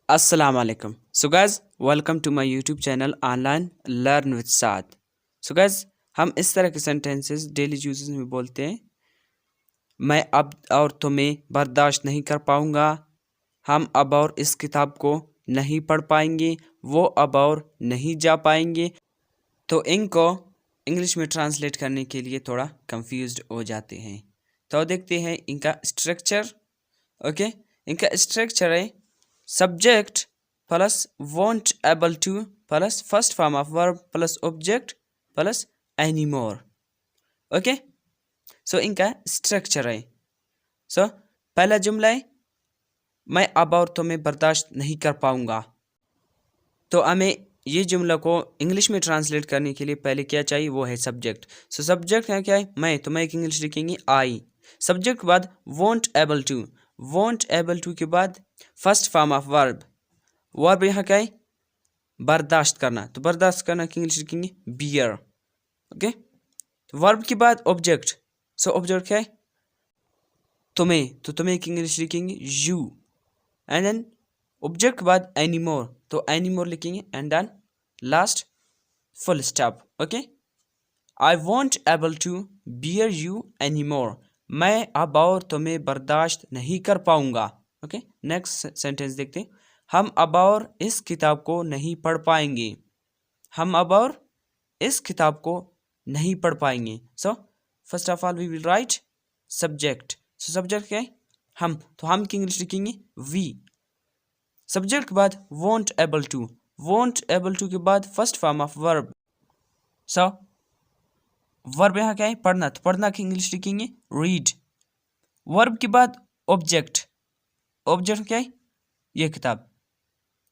अस्सलाम वालेकुम। So guys, welcome to my YouTube channel online learn with Saad. So guys, हम इस तरह के सेंटेंसेस डेली यूजेस में बोलते हैं। मैं अब और तुम्हें बर्दाश्त नहीं कर पाऊंगा। हम अब और इस किताब को नहीं पढ़ पाएंगे। वो अब और नहीं जा पाएंगे। तो इनको इंग्लिश में ट्रांसलेट करने के लिए थोड़ा कंफ्यूज्ड हो जाते हैं। तो देखते हैं इनका स्ट्रक्चर। ओके, इनका स्ट्रक्चर है subject plus won't able to plus first form of verb plus object plus anymore. Okay, so इनका स्ट्रक्चर है। सो पहला जुमला है मैं अब और तुम्हें बर्दाश्त नहीं कर पाऊंगा। तो हमें ये जुमला को इंग्लिश में ट्रांसलेट करने के लिए पहले क्या चाहिए, वो है सब्जेक्ट। सो सब्जेक्ट है क्या है, मैं, तो मैं एक इंग्लिश लिखेंगे आई। सब्जेक्ट के बाद won't able to, won't able to के बाद first form of verb, verb यहाँ क्या है, बर्दाश्त करना। तो बर्दाश्त करना की इंग्लिश लिखेंगे बियर। ओके, वर्ब के बाद ऑब्जेक्ट। सो ऑब्जेक्ट क्या है, तुम्हें, तो तुम्हें की इंग्लिश लिखेंगे यू। एंड देन ऑब्जेक्ट के बाद एनीमोर, तो एनीमोर लिखेंगे। And then last full stop. Okay, I won't able to bear you anymore, मैं अब और तुम्हें बर्दाश्त नहीं कर पाऊंगा। ओके, नेक्स्ट सेंटेंस देखते हैं। हम अब और इस किताब को नहीं पढ़ पाएंगे। हम अब और इस किताब को नहीं पढ़ पाएंगे। So first of all we will write subject. So subject क्या है, हम, तो हम की इंग्लिश लिखेंगे वी। सब्जेक्ट के बाद won't able to, won't able to के बाद first form of verb. So verb यहाँ क्या है, पढ़ना, तो पढ़ना की इंग्लिश लिखेंगे रीड। वर्ब के बाद ऑब्जेक्ट, ऑब्जेक्ट क्या है, ये किताब,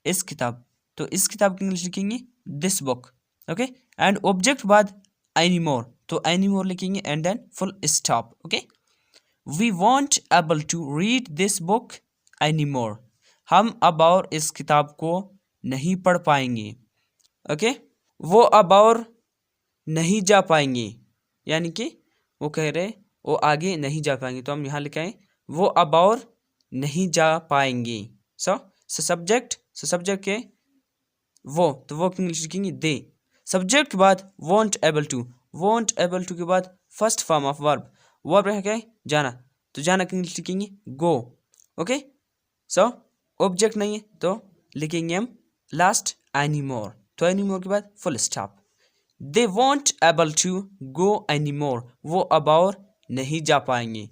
इस किताब, तो इस किताब की इंग्लिश लिखेंगे this book. Okay, and object बाद एनीमोर, तो एनीमोर लिखेंगे। And then full stop. Okay, we won't able to read this book anymore, हम अब और इस किताब को नहीं पढ़ पाएंगे। ओके, वो अब और नहीं जा पाएंगे, यानी कि वो कह रहे वो आगे नहीं जा पाएंगे, तो हम यहाँ लिखाएं वो अब और नहीं जा पाएंगे। सो सब्जेक्ट, सब्जेक्ट के वो, तो वो की इंग्लिश लिखेंगे दे। सब्जेक्ट के बाद won't able to, won't able to के बाद first form of verb, verb है क्या है, जाना, तो जाना की इंग्लिश लिखेंगे गो। ओके, सो ऑब्जेक्ट नहीं है तो लिखेंगे हम लास्ट एनीमोर, तो एनीमोर के बाद full stop. They won't able to go anymore, वो अब और नहीं जा पाएंगे।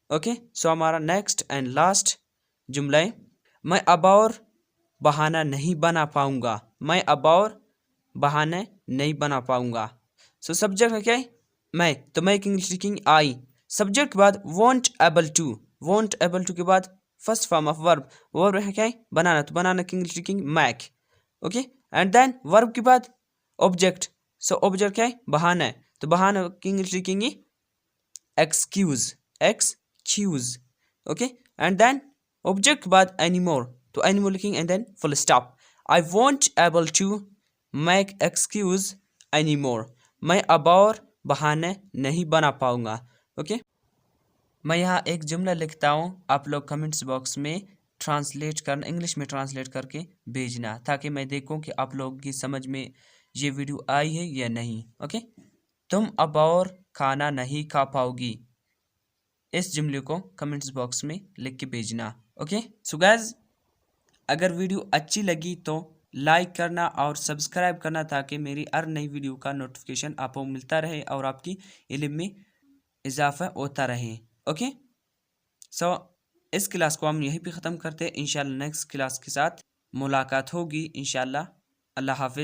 ओके, सो हमारा नेक्स्ट एंड लास्ट जुमला है मैं अब और बहाना नहीं बना पाऊंगा। मैं अब और बहाने नहीं बना पाऊंगा। सो सब्जेक्ट है क्या है, मैं, तो मैं की इंग्लिश लिखेंगे आई। सब्जेक्ट के बाद won't able to, won't able to के बाद first form of verb, verb है क्या है, बनाना, तो बनाना की इंग्लिश लिखेंगे make. Okay, and then verb के बाद ऑब्जेक्ट। सो ऑब्जेक्ट क्या है, बहाना है, तो बहाना की इंग्लिश लिखेंगे excuse, excuse. Okay, and then object के बाद एनीमोर, तो एनीमोर लिखेंगे। And then full stop. I won't able to make excuse anymore, मैं अब और बहाने नहीं बना पाऊंगा। ओके, मैं यहाँ एक जुमला लिखता हूँ, आप लोग कमेंट्स बॉक्स में ट्रांसलेट करना, इंग्लिश में ट्रांसलेट करके भेजना, ताकि मैं देखूँ कि आप लोगों की समझ में ये वीडियो आई है या नहीं। ओके, तुम अब और खाना नहीं खा पाओगी, इस जुमले को कमेंट्स बॉक्स में लिख के भेजना। ओके, सो गाइस, अगर वीडियो अच्छी लगी तो लाइक करना और सब्सक्राइब करना, ताकि मेरी हर नई वीडियो का नोटिफिकेशन आपको मिलता रहे और आपकी इल्म में इजाफा होता रहे। ओके, सो इस क्लास को हम यहीं पे ख़त्म करते हैं। इंशाल्लाह नेक्स्ट क्लास के साथ मुलाकात होगी इंशाल्लाह। अल्लाह हाफिज़।